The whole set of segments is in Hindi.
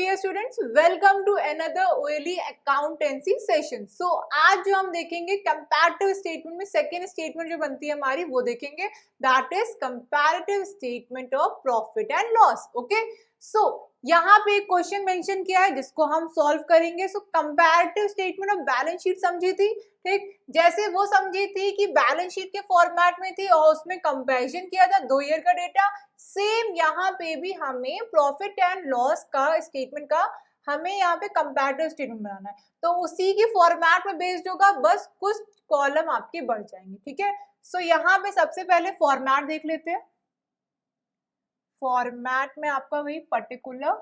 Dear students, welcome to another OLE accountancy session. So आज जो हम देखेंगे कंपैरेटिव स्टेटमेंट में सेकेंड स्टेटमेंट जो बनती है हमारी वो देखेंगे, that is comparative statement of profit and loss. Okay, so यहाँ पे एक क्वेश्चन मेंशन किया है जिसको हम सॉल्व करेंगे। So comparative statement of balance sheet समझी थी, ठीक, जैसे वो समझी थी कि बैलेंस शीट के फॉर्मेट में थी और उसमें कंपैरिजन किया था 2 ईयर का डेटा। सेम यहाँ पे भी हमें प्रॉफिट एंड लॉस का स्टेटमेंट का हमें यहाँ पे कंपैरेटिव स्टेटमेंट बनाना है, तो उसी की फॉर्मेट में बेस्ड होगा, बस कुछ कॉलम आपके बढ़ जाएंगे। ठीक है, सो यहाँ पे सबसे पहले फॉर्मेट देख लेते हैं। फॉर्मेट में आपका वही पर्टिकुलर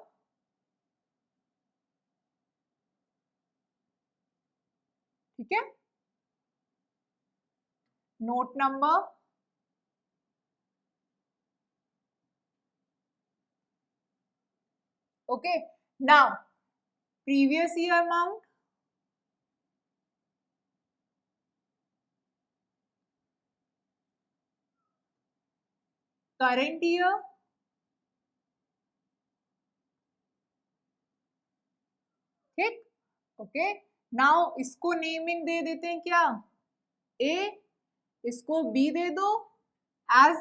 ठीक है, note number, okay, now previous year amount, current year, ठीक, ओके। नाउ इसको नेमिंग दे देते हैं क्या, ए, इसको बी दे दो as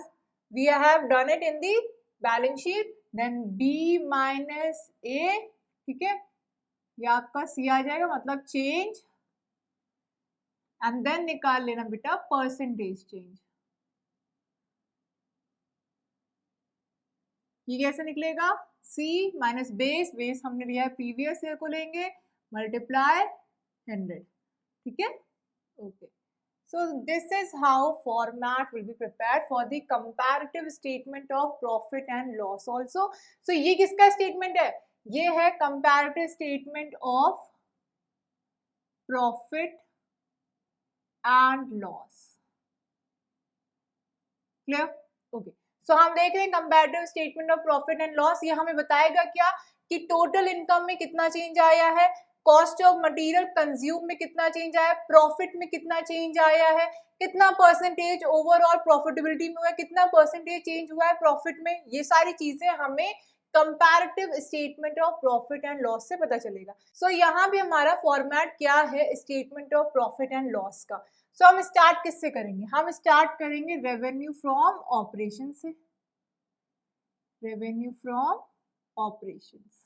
we have done it in the balance sheet, then b minus a, ठीक है, ये आपका सी आ जाएगा, मतलब चेंज, एंड देन निकाल लेना बेटा परसेंटेज चेंज। ये कैसे निकलेगा, c माइनस बेस, बेस हमने लिया है प्रीवियस ईयर को लेंगे, मल्टीप्लाई 100, ठीक है, okay. So this is how format will be prepared for the comparative statement of profit and loss also. So ये किसका statement है, ये है comparative statement of profit and loss. Clear? Okay. So हम देख रहे हैं comparative statement of profit and loss, ये हमें बताएगा क्या कि टोटल इनकम में कितना चेंज आया है, कॉस्ट ऑफ मटेरियल कंज्यूम में कितना चेंज आया है, प्रॉफिट में कितना चेंज आया है, कितना परसेंटेज ओवरऑल प्रॉफिटेबिलिटी में हुआ है, कितना परसेंटेज चेंज हुआ है प्रॉफिट में, ये सारी चीजें हमें comparative statement of profit and loss से पता चलेगा। सो यहाँ भी हमारा फॉर्मेट क्या है statement of profit and loss का। सो हम स्टार्ट किससे करेंगे, हम स्टार्ट करेंगे रेवेन्यू फ्रॉम ऑपरेशन से, रेवेन्यू फ्रॉम ऑपरेशंस।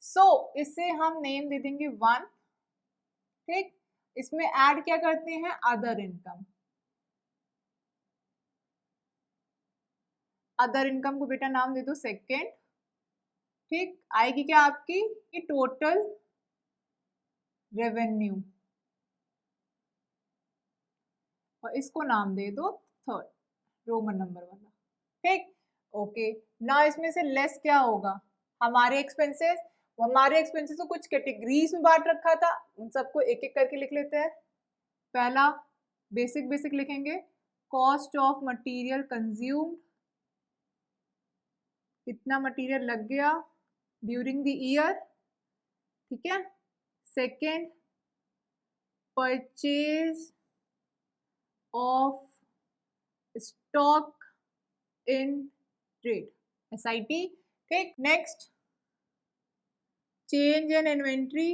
सो इसे हम नेम दे देंगे 1, ठीक, इसमें ऐड क्या करते हैं, अदर इनकम, अदर इनकम को बेटा नाम दे दो सेकेंड, ठीक, आएगी क्या आपकी कि टोटल रेवेन्यू, और इसको नाम दे दो थर्ड, रोमन नंबर वाला, ठीक, ओके। ना इसमें से लेस क्या होगा, हमारे एक्सपेंसेस, हमारे एक्सपेंसेस को कुछ कैटेगरीज में बांट रखा था, उन सबको एक एक करके लिख लेते हैं। पहला बेसिक बेसिक लिखेंगे, कॉस्ट ऑफ मटेरियल कंज्यूम्ड, कितना मटेरियल लग गया ड्यूरिंग द ईयर, ठीक है। Second, purchase of stock in trade, SIT, ठीक। Next, change in inventory,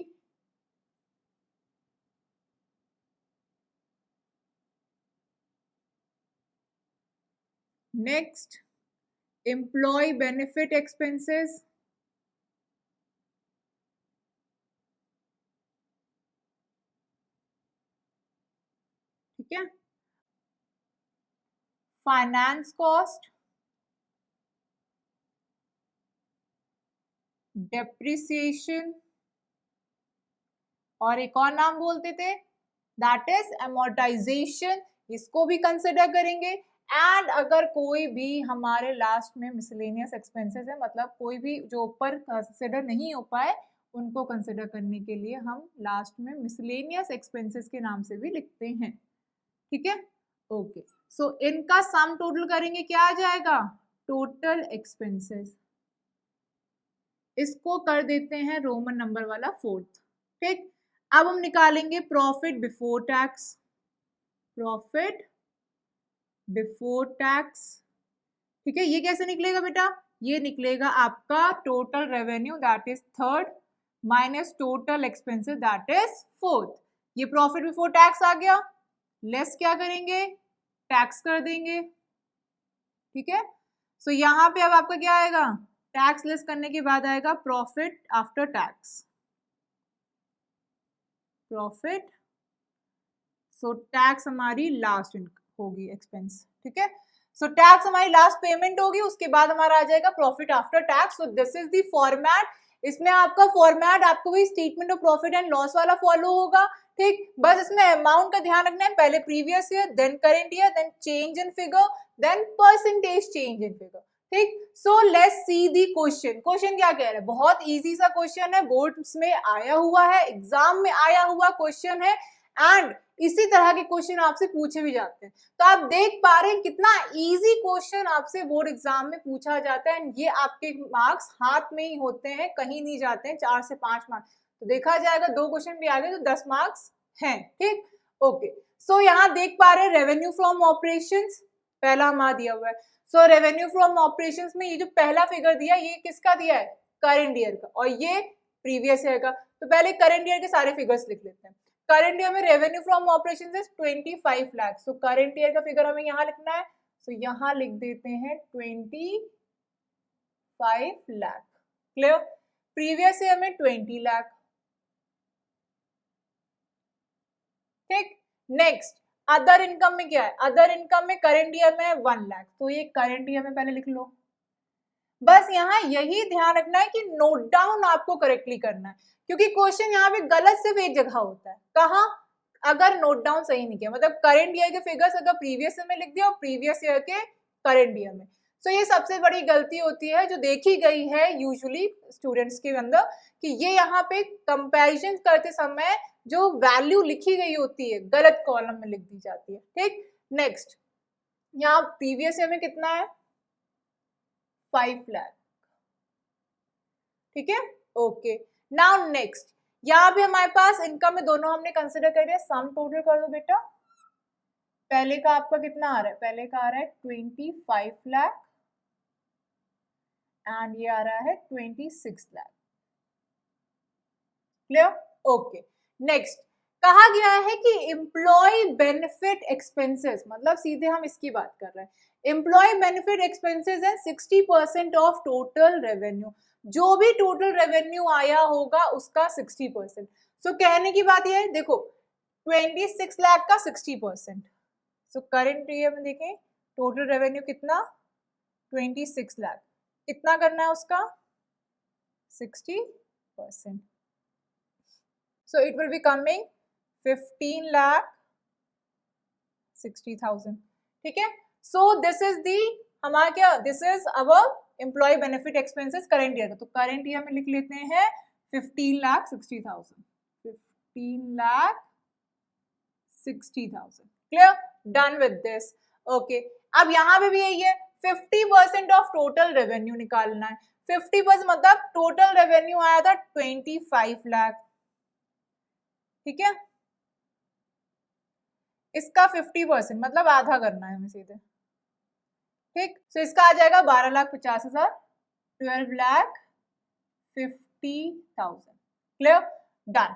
next employee benefit expenses, ठीक है, फाइनेंस कॉस्ट, डेप्रिसिएशन, और एक और नाम बोलते थे दैट इज अमोर्टाइजेशन, इसको भी कंसिडर करेंगे। एंड अगर कोई भी हमारे लास्ट में मिसलेनियस एक्सपेंसेस है, मतलब कोई भी जो ऊपर कंसिडर नहीं हो पाए, उनको कंसिडर करने के लिए हम लास्ट में मिसलेनियस एक्सपेंसेस के नाम से भी लिखते हैं, ठीक है, ओके। सो इनका सम टोटल करेंगे, क्या आ जाएगा, टोटल एक्सपेंसेस, इसको कर देते हैं रोमन नंबर वाला 4th, ठीक। अब हम निकालेंगे profit before tax, profit before tax, ठीक है। ये कैसे निकलेगा बेटा, ये निकलेगा आपका total revenue that is third minus total expenses that is fourth. ये प्रॉफिट बिफोर टैक्स आ गया, लेस क्या करेंगे, टैक्स कर देंगे, ठीक है। सो यहाँ पे अब आपका क्या आएगा, टैक्स लेस करने के बाद आएगा profit after tax, profit. So tax हमारी लास्ट होगी एक्सपेंस, ठीक है। सो टैक्स हमारी लास्ट पेमेंट होगी, उसके बाद हमारा आ जाएगा profit after tax. So this is the format. इसमें आपका फॉर्मेट आपको वही statement of profit and loss वाला फॉलो होगा, ठीक। बस इसमें अमाउंट का ध्यान रखना है, पहले previous year, then current year, then change in figure, then percentage change in figure, ठीक। So let's see the question. Question क्या कह रहा है, बहुत इजी सा क्वेश्चन है, बोर्ड्स में आया हुआ है, एग्जाम में आया हुआ क्वेश्चन है, एंड इसी तरह के क्वेश्चन आपसे पूछे भी जाते हैं। तो आप देख पा रहे हैं कितना इजी क्वेश्चन आपसे बोर्ड एग्जाम में पूछा जाता है, ये आपके मार्क्स हाथ में ही होते हैं, कहीं नहीं जाते हैं, 4 से 5 मार्क्स। तो देखा जाएगा 2 क्वेश्चन भी आ गए तो 10 मार्क्स हैं, ठीक। ओके, सो यहाँ देख पा रहे हैं रेवेन्यू फ्रॉम ऑपरेशंस पहला हमारा दिया हुआ है। सो रेवेन्यू फ्रॉम ऑपरेशंस में ये जो पहला फिगर दिया ये किसका दिया है, करंट ईयर का, और ये प्रीवियस ईयर का। तो पहले करंट ईयर के सारे फिगर्स लिख लेते हैं। करंट ईयर में revenue from operations is 25 lakh. So current year का फिगर हमें यहाँ लिखना है, सो यहाँ लिख देते हैं 25 लाख, क्लियर। प्रीवियस ईयर में 20 लाख, ठीक। नेक्स्ट अदर इनकम में क्या है, अदर इनकम में करंट ईयर में 1 लाख, तो ये करंट ईयर में पहले लिख लो। बस यहाँ यही ध्यान रखना है कि नोट डाउन आपको करेक्टली करना है, क्योंकि क्वेश्चन यहाँ पे गलत सिर्फ एक जगह होता है, कहाँ, अगर नोट डाउन सही नहीं किया, मतलब करंट ईयर के फिगर्स अगर प्रीवियस ईयर में लिख दिया और प्रीवियस ईयर के करंट ईयर में। सो ये सबसे बड़ी गलती होती है जो देखी गई है यूजुअली स्टूडेंट्स के अंदर, कि ये यहाँ पे कंपैरिजन करते समय जो वैल्यू लिखी गई होती है गलत कॉलम में लिख दी जाती है, ठीक। नेक्स्ट यहाँ प्रीवियस ईयर में कितना है, 5 लाख, ठीक है। ओके, नाउ नेक्स्ट यहाँ पे हमारे पास इनकम में दोनों हमने कंसिडर कर लिया, सम टोटल कर दो बेटा। पहले का आपका कितना आ रहा है, पहले का आ रहा है 25 लाख एंड ये आ रहा है 26 लाख, क्लियर। ओके, नेक्स्ट कहा गया है कि एम्प्लॉय बेनिफिट एक्सपेंसेस, मतलब सीधे हम इसकी बात कर रहे हैं, एम्प्लॉय बेनिफिट एक्सपेंसेस है 60% ऑफ टोटल रेवेन्यू, जो भी टोटल रेवेन्यू आया होगा उसका 60%। सो कहने की बात यह है, देखो 26 लाख का 60%, सो करंट ईयर में देखें टोटल रेवेन्यू कितना, 26 लाख, कितना करना है उसका 60%, so it will be coming 15,60,000, ठीक है। सो दिस इज दी हमारा क्या, this is our employee benefit expenses current year का, तो करंट ईयर में लिख लेते हैं 15,60,000, 15,60,000, clear, done with this. Okay, अब यहाँ पे भी यही है, 50% ऑफ टोटल रेवेन्यू निकालना है। 50% मतलब टोटल रेवेन्यू आया था 25 लाख, ठीक है, इसका 50% मतलब आधा करना है हमें सीधे, ठीक। सो इसका आ जाएगा 12,50,000, 12,50,000, क्लियर, डन।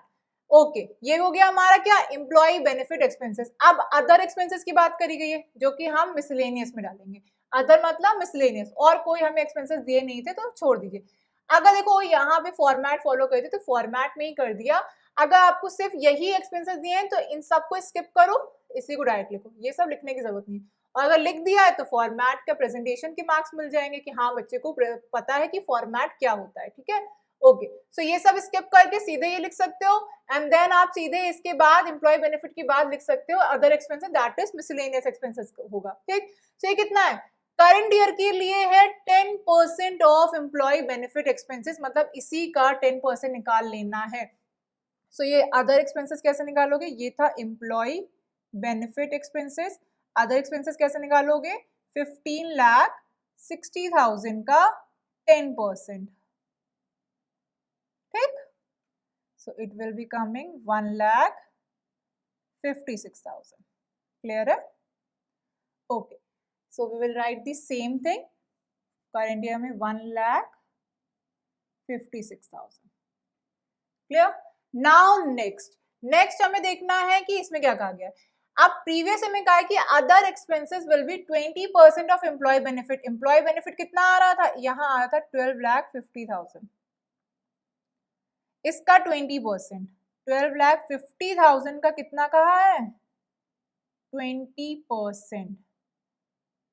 ओके, ये हो गया हमारा क्या, एम्प्लॉय बेनिफिट एक्सपेंसेस। अब अदर एक्सपेंसेस की बात करी गई है जो कि हम मिसलेनियस में डालेंगे। अदर मतलब मिसलेनियस, और कोई हमें एक्सपेंसेस दिए नहीं थे तो छोड़ दीजिए। अगर देखो यहाँ पे फॉर्मेट फॉलो करते तो फॉर्मेट में ही कर दिया। अगर आपको सिर्फ यही एक्सपेंसेस दिए हैं तो इन सबको स्किप करो, इसी को डायरेक्ट लिखो, ये सब लिखने की जरूरत नहीं है। और अगर लिख दिया है तो फॉर्मेट का प्रेजेंटेशन के मार्क्स मिल जाएंगे कि हाँ बच्चे को पता है कि फॉर्मेट क्या होता है, ठीक है। ओके, सो ये सब स्किप करके सीधे ये लिख सकते हो, एंड देन आप सीधे इसके बाद एम्प्लॉय बेनिफिट के बाद लिख सकते हो other expenses, that is miscellaneous expenses होगा, ठीक। सो ये कितना है, करंट ईयर के लिए है 10% ऑफ एम्प्लॉय बेनिफिट एक्सपेंसेस, मतलब इसी का 10% निकाल लेना है। सो ये अदर एक्सपेंसेस कैसे निकालोगे, ये था employ benefit expenses, other expenses कैसे निकालोगे, 15,60,000 का 10%, ठीक। So it will be coming 1,56,000, clear है। Okay, so we will write the same thing, current year में 1,56,000। क्लियर? नाउ नेक्स्ट हमें देखना है कि इसमें क्या कहा गया है। अब प्रीवियस में कहा है कि other expenses will be 20% of employee benefit. Employee benefit कितना आ रहा था, यहाँ आ रहा था 12,50,000, इसका 20%, 12,50,000 का कितना कहा है, 20%।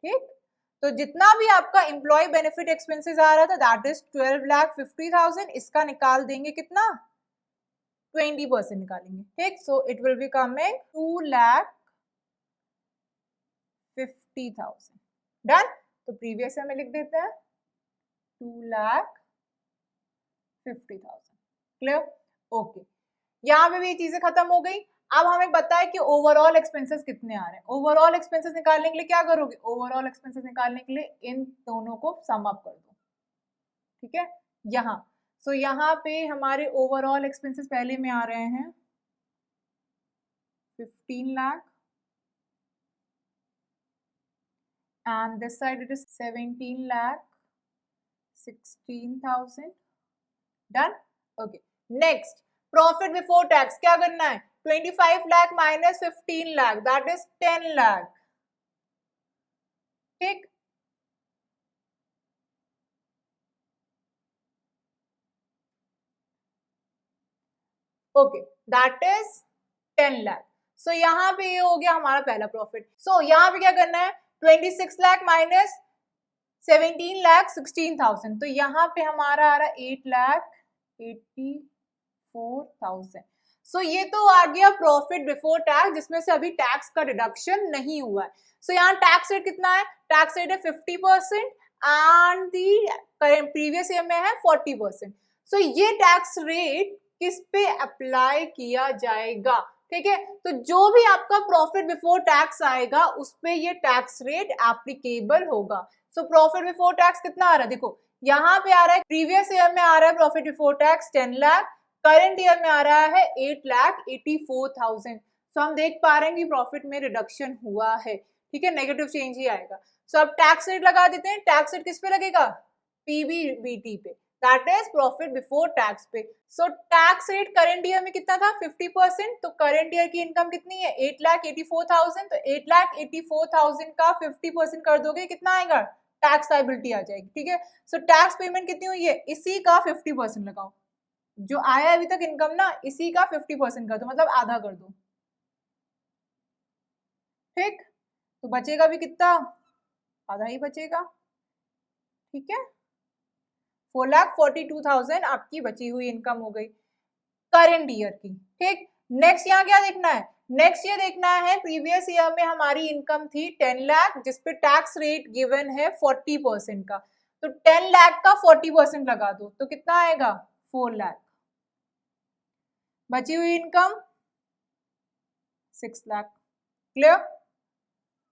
ठीक, तो जितना भी आपका एम्प्लॉय बेनिफिट एक्सपेंसेस आ रहा था दैट इज 12,50,000, इसका निकाल देंगे कितना, 20% निकालेंगे। ठीक, so it will be coming 2,50,000। Done, तो प्रीवियस में लिख देते हैं 2,50,000। क्लियर? ओके, यहाँ पे भी ये चीजें खत्म हो गई। अब हमें पता है कि ओवरऑल एक्सपेंसेस कितने आ रहे हैं। ओवरऑल एक्सपेंसेस निकालने के लिए क्या करोगे, ओवरऑल एक्सपेंसेस निकालने के लिए इन दोनों को सम अप कर दो। ठीक है, यहाँ सो यहाँ पे हमारे ओवरऑल एक्सपेंसेस पहले में आ रहे हैं 15 lakh and this side it is 17,16,000। Done, okay. Next profit before tax क्या करना है, 25 lakh minus 15 lakh that is 10 lakh. ठीक, okay, that is 10 lakh. So यहाँ पे ये हो गया हमारा पहला प्रॉफिट। सो यहाँ पे क्या करना है, 26 लाख माइनस 17,16,000, तो यहाँ पे हमारा आ रहा है 8,84,000। सो ये तो आ गया प्रॉफिट बिफोर टैक्स, जिसमें से अभी टैक्स का डिडक्शन नहीं हुआ है। सो यहाँ टैक्स रेट कितना है, टैक्स रेट है 50% एंड दी प्रीवियस ईयर में है 40%। सो ये टैक्स रेट किस पे अप्लाई किया जाएगा, ठीक है, तो जो भी आपका प्रॉफिट बिफोर टैक्स आएगा उस पे ये टैक्स रेट एप्लीकेबल होगा। सो प्रॉफिट बिफोर टैक्स कितना आ रहा है, देखो यहाँ पे आ रहा है, प्रीवियस ईयर में आ रहा है profit before tax 10 lakh, current year में आ रहा है 8,84,000। सो हम देख पा रहे हैं कि प्रॉफिट में रिडक्शन हुआ है। ठीक है, नेगेटिव चेंज ही आएगा। सो अब टैक्स रेट लगा देते हैं। टैक्स रेट किस पे लगेगा, पीबीबीटी पे, that is profit before tax पे। So tax rate current year में कितना था, 50%, तो करंट ईयर की इनकम कितनी है, 8,84,000, तो 8,84,000 का 50% कर दोगे कितना आएगा, टैक्स लायबिलिटी आ जाएगी। ठीक है, सो टैक्स पेमेंट कितनी हुई है, इसी का 50% लगाओ, जो आया अभी तक इनकम ना, इसी का 50% कर दो, मतलब आधा कर दो। ठीक, तो बचेगा भी कितना, आधा ही बचेगा। ठीक है, 4,42,000 आपकी बची हुई इनकम हो गई करंट ईयर की। ठीक, नेक्स्ट यहाँ क्या देखना है, नेक्स्ट ये देखना है प्रीवियस ईयर में हमारी इनकम थी 10 लाख, जिसपे टैक्स रेट गिवन है 40% का, तो 10 लाख का 40% लगा दो, तो कितना आएगा, 4 लाख। बची हुई इनकम 6 लाख। क्लियर?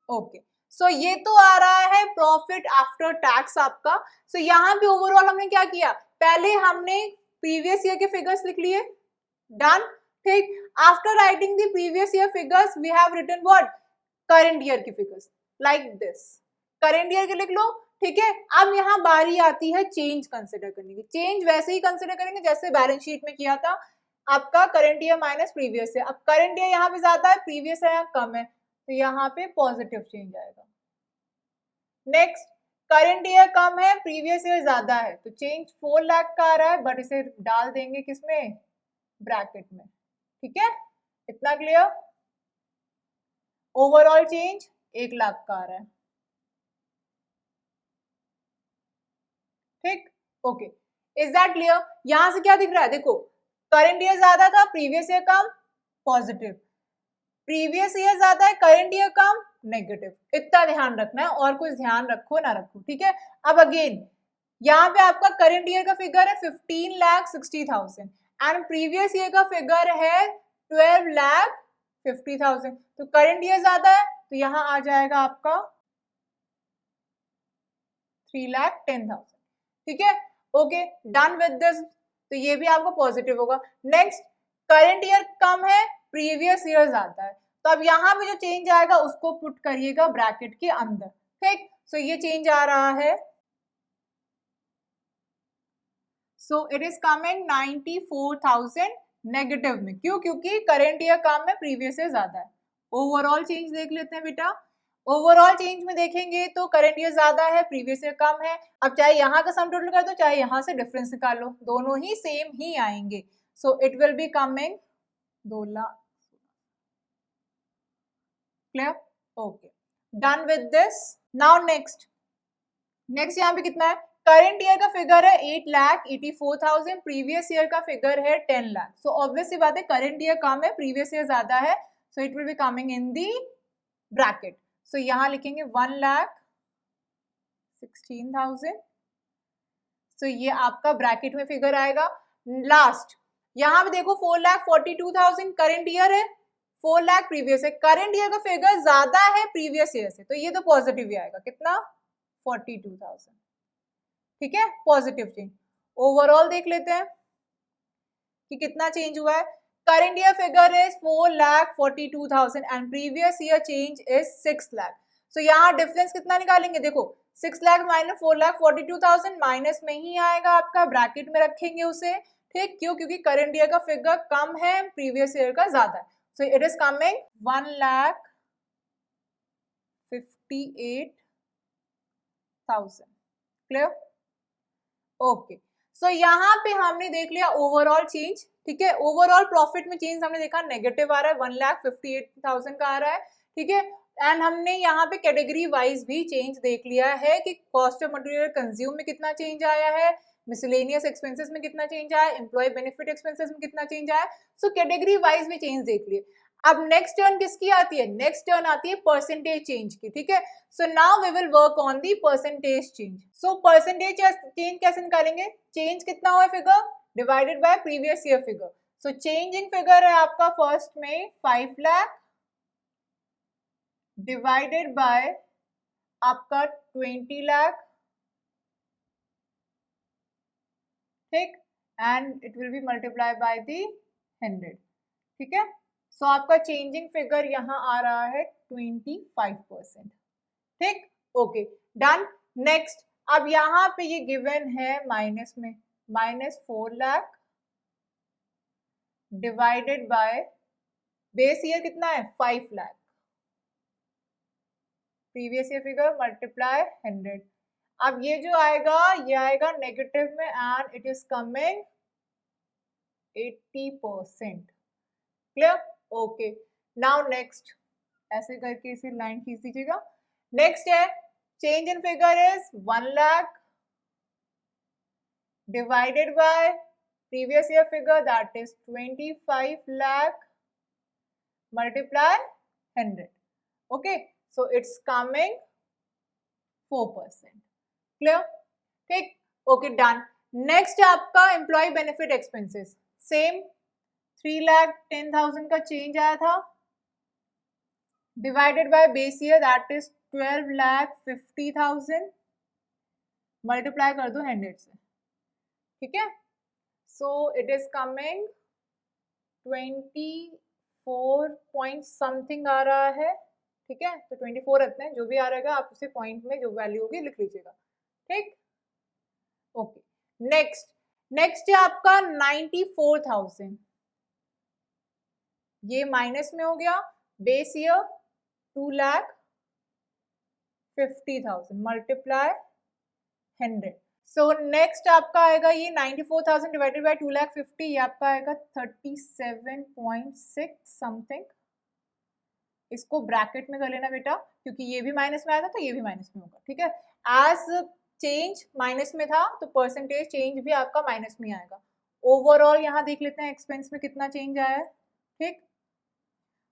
ओके, सो ये तो आ रहा है प्रॉफिट आफ्टर टैक्स आपका। सो यहाँ पे ओवरऑल हमने क्या किया, पहले हमने प्रीवियस ईयर के फिगर्स लिख लिए, डन। ठीक, after writing the previous year figures we have written what, current year की figures, like this, current year के लिख लो। ठीक है, अब यहाँ बारी आती है चेंज कंसिडर करने की। चेंज वैसे ही कंसिडर करेंगे जैसे बैलेंस शीट में किया था, आपका current year minus previous year. अब करंट ईयर यहाँ पे ज्यादा है, प्रीवियस ईयर यहाँ कम है, तो यहाँ पे पॉजिटिव चेंज आएगा। नेक्स्ट, करंट ईयर कम है, प्रीवियस ईयर ज्यादा है, तो चेंज 4 लाख का आ रहा है, बट इसे डाल देंगे किसमें, ब्रैकेट में। ठीक है, इतना क्लियर? ओवरऑल चेंज 1 लाख का आ रहा है। ठीक, ओके, इज दैट क्लियर? यहां से क्या दिख रहा है, देखो करंट ईयर ज्यादा था, प्रीवियस ईयर कम, पॉजिटिव, प्रीवियस ईयर ज्यादा है, करंट ईयर कम, नेगेटिव। इतना ध्यान रखना है, और कुछ ध्यान रखो ना रखो। ठीक है, अब अगेन यहाँ पे आपका करंट ईयर का फिगर है 15,60,000 एंड प्रीवियस ईयर का फिगर है 12,50,000, तो करंट ईयर ज्यादा है, तो यहाँ आ जाएगा आपका 3,10,000। ठीक है, ओके, डन विद दिस, तो ये भी आपको पॉजिटिव होगा। नेक्स्ट, करंट ईयर कम है, प्रीवियस ईयर ज्यादा है, तो अब यहाँ पे जो चेंज आएगा उसको पुट करिएगा ब्रैकेट के अंदर। ठीक, सो ये चेंज आ रहा है so it is coming 94,000 negative में। क्यों? क्योंकि करंट ईयर कम है, प्रीवियस ईयर ज्यादा है। ओवरऑल चेंज देख लेते हैं बेटा। ओवरऑल चेंज में देखेंगे तो करंट ईयर ज्यादा है, प्रीवियस ईयर कम है। अब चाहे यहाँ का सम टोटल कर दो, चाहे यहाँ से डिफरेंस निकाल लो, दोनों ही सेम ही आएंगे। सो it will be coming 2 lakh. Clear? Okay, done with this. Now next यहाँ पे कितना है? करंट ईयर का फिगर है 8,84,000, प्रीवियस ईयर का फिगर है 10 लाख। सो ऑब्वियस सी बात है, करंट ईयर कम है, प्रीवियस ईयर ज्यादा है, so it will be coming in the bracket. So यहाँ लिखेंगे 1,16,000। सो ये आपका ब्रैकेट में फिगर आएगा। लास्ट यहाँ पे देखो 4,42,000 करंट ईयर है, 4 लाख प्रीवियस है। करंट ईयर का फिगर ज्यादा है प्रीवियस ईयर से, तो ये तो पॉजिटिव ही आएगा। कितना? 42,000। ठीक है, पॉजिटिव चेंज। ओवरऑल देख लेते हैं कि कितना चेंज हुआ है। Current year figure is 4,42,000 and previous year change is 6 lakh. So यहाँ डिफरेंस कितना निकालेंगे? देखो 6 लाख माइनस 4,42,000 माइनस में ही आएगा आपका, ब्रैकेट में रखेंगे उसे। ठीक, क्यों? क्योंकि करंट ईयर का फिगर कम है, प्रीवियस ईयर का ज्यादा है। So it is coming 1,58,000। Clear? Okay, so यहाँ पे हमने देख लिया ओवरऑल चेंज। ठीक है, ओवरऑल प्रॉफिट में चेंज हमने देखा नेगेटिव आ रहा है, 1,58,000 का आ रहा है। ठीक है, एंड हमने यहाँ पे कैटेगरी वाइज भी चेंज देख लिया है कि कॉस्ट ऑफ मटेरियल कंज्यूम में कितना चेंज आया है, मिसलेनियस एक्सपेंसेस में कितना चेंज आया, एम्प्लॉय बेनिफिट एक्सपेंसेस में कितना चेंज आया। सो कैटेगरी वाइज भी चेंज देख लिए। अब नेक्स्ट टर्न किसकी आती है? नेक्स्ट टर्न आती है परसेंटेज चेंज की। ठीक है, so now we will work on the percentage change. So percentage change कैसे निकालेंगे? चेंज कितना हुआ figure divided by previous year figure. So changing figure है आपका फर्स्ट में 5 लाख डिवाइडेड बाय आपका 20 लाख। ठीक, and it will B multiply by the 100। ठीक है, सो आपका चेंजिंग फिगर यहाँ आ रहा है 25%। ठीक, ओके, डन। नेक्स्ट, अब यहाँ पे ये गिवन है माइनस में, -4 lakh divided by base year कितना है? 5 lakh, previous year figure multiply 100। अब ये जो आएगा ये आएगा नेगेटिव में and it is coming 80%। Clear? Okay, now next ऐसे करके इसे लाइन खींच दीजिएगा। नेक्स्ट है change in figure is 1 lakh divided by previous year figure that is 25 lakh multiply 100। Okay, so it's coming 4%। Clear? ठीक, ओके, डन। नेक्स्ट आपका एम्प्लॉय बेनिफिट एक्सपेंसेस, सेम 3,10,000 का चेंज आया था divided by base year that is 12,50,000 multiply कर दो 100 से। ठीक है, so it is coming 24 point something आ रहा है। ठीक है, तो 24 रखते हैं, जो भी आ रहेगा आप उसे पॉइंट में जो वैल्यू होगी लिख लीजिएगा। ठीक, ओके, नेक्स्ट है आपका 94,000, ये माइनस में हो गया। Base year 2,50,000 multiply 100। So next आपका आएगा ये 94,000 डिवाइडेड बाय 2,50,000, ये आपका आएगा 37.6 समथिंग। इसको ब्रैकेट में कर लेना बेटा, क्योंकि ये भी माइनस में आया था तो ये भी माइनस में होगा। ठीक है, एज चेंज माइनस में था तो परसेंटेज चेंज भी आपका माइनस में आएगा। ओवरऑल यहाँ देख लेते हैं एक्सपेंस में कितना चेंज आया है। ठीक,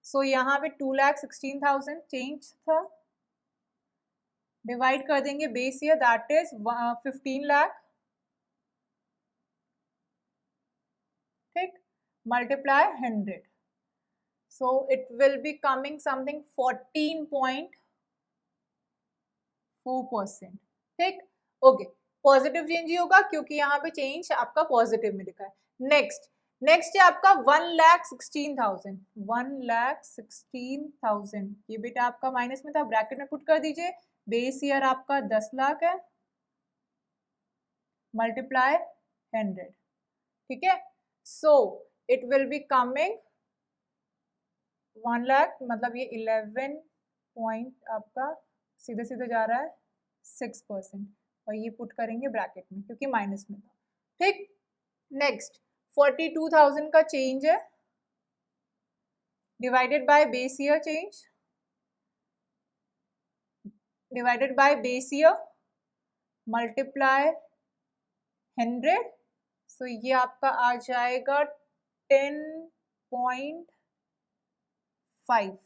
सो यहाँ पे 2,16,000 चेंज था, डिवाइड कर देंगे base year that is 15 lakh. ठीक, multiply 100, so it will be coming something 14.4%। ठीक, ओके, पॉजिटिव चेंज ही होगा क्योंकि यहाँ पे चेंज आपका पॉजिटिव में लिखा है। नेक्स्ट है आपका 1,16,000, 1,16,000 ये बेटा आपका माइनस में था, ब्रैकेट में पुट कर दीजिए। बेस ईयर आपका 10 लाख है मल्टीप्लाई 100, ठीक है। So it will be coming 1 lakh, मतलब ये 11 पॉइंट आपका सीधे सीधे जा रहा है 6%, और ये पुट करेंगे ब्रैकेट में क्योंकि माइनस में था, ठीक। नेक्स्ट 42,000 का चेंज है, divided by base year change, divided by base year multiply 100, सो ये आपका आ जाएगा 10.5,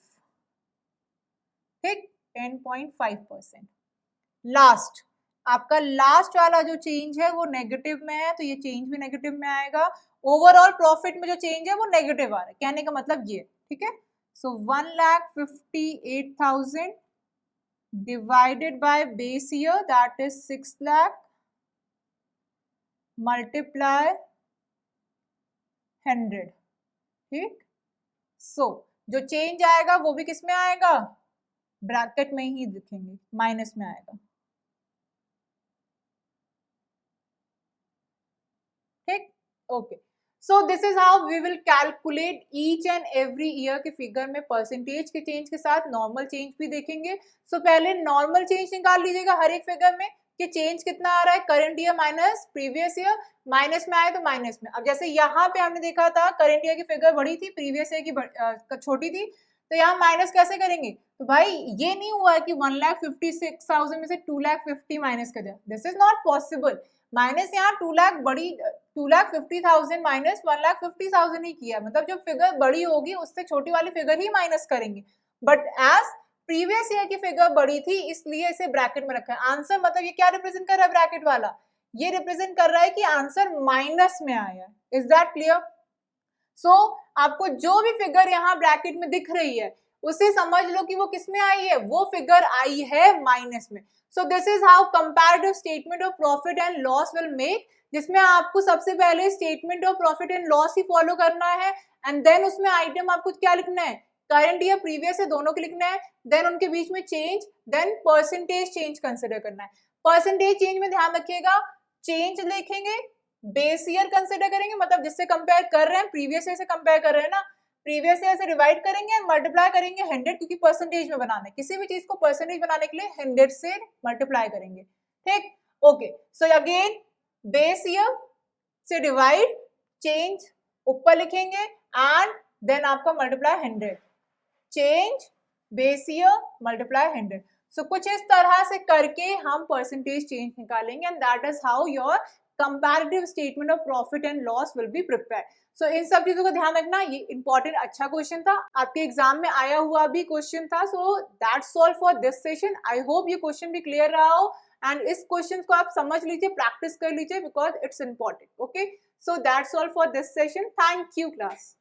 ठीक, 10.5%। लास्ट, आपका लास्ट वाला जो चेंज है वो नेगेटिव में है, तो ये चेंज भी नेगेटिव में आएगा। ओवरऑल प्रॉफिट में जो चेंज है वो नेगेटिव आ रहा है, कहने का मतलब ये, ठीक है। सो 1,58,000 divided by base year, that is 6 lakh, multiply 100, ठीक। सो जो चेंज आएगा वो भी किस में आएगा, ब्रैकेट में ही दिखेंगे, माइनस में आएगा, ठीक, okay. So this is how we will calculate each and every year के फिगर में परसेंटेज के चेंज के साथ नॉर्मल चेंज भी देखेंगे। सो पहले नॉर्मल चेंज निकाल लीजिएगा हर एक फिगर में कि चेंज कितना आ रहा है, current year minus previous year, minus में आए तो माइनस में। अब जैसे यहाँ पे हमने देखा था करंट ईयर की फिगर बड़ी थी, प्रीवियस ईयर की छोटी थी, तो यहाँ माइनस कैसे करेंगे, तो भाई ये नहीं हुआ कि 1,56,000 में से 2,50,000 माइनस कर दिया, this is not possible. Minus यहाँ 2,50,000 माइनस 1,50,000 ही किया, मतलब जो फिगर बड़ी होगी उससे छोटी वाली फिगर ही माइनस करेंगे, बट एज प्रीवियस ईयर की फिगर बड़ी थी इसलिए इसे ब्रैकेट में रखा है। आंसर मतलब ये क्या रिप्रेजेंट कर रहा है, ब्रैकेट वाला ये रिप्रेजेंट कर रहा है कि आंसर माइनस में आया है। Is that clear? सो आपको जो भी फिगर यहाँ ब्रैकेट में दिख रही है उसे समझ लो कि वो किस में आई है, वो फिगर आई है माइनस में। सो this is how comparative statement of profit and loss will make, जिसमें आपको सबसे पहले statement of profit and loss he follow करना है, एंड देन उसमें आइटम आपको क्या लिखना है, करंट ईयर प्रीवियस ईयर दोनों के लिखना है, देन उनके बीच में change, then percentage change consider करना है। परसेंटेज चेंज में ध्यान रखिएगा, चेंज लिखेंगे, बेस ईयर कंसिडर करेंगे, मतलब जिससे कंपेयर कर रहे हैं, प्रीवियस ईयर से कंपेयर कर रहे हैं ना, प्रीवियस ईयर से डिवाइड करेंगे एंड मल्टीप्लाई करेंगे 100, क्योंकि परसेंटेज में बनाना है, किसी भी चीज को परसेंटेज बनाने के लिए 100 से मल्टीप्लाई करेंगे, ठीक, okay. So again base year से डिवाइड, चेंज ऊपर लिखेंगे एंड देन आपका multiply 100, change base year multiply 100। So कुछ इस तरह से करके हम परसेंटेज चेंज निकालेंगे and that is how your comparative statement of profit and loss will be prepared. So इन सब चीजों का ध्यान रखना, ये इंपॉर्टेंट अच्छा क्वेश्चन था, आपके एग्जाम में आया हुआ भी क्वेश्चन था। So that's all for this session. I hope ये क्वेश्चन भी क्लियर रहा हो एंड इस क्वेश्चन को आप समझ लीजिए, प्रैक्टिस कर लीजिए because it's important. Okay, so that's all for this session. Thank you class.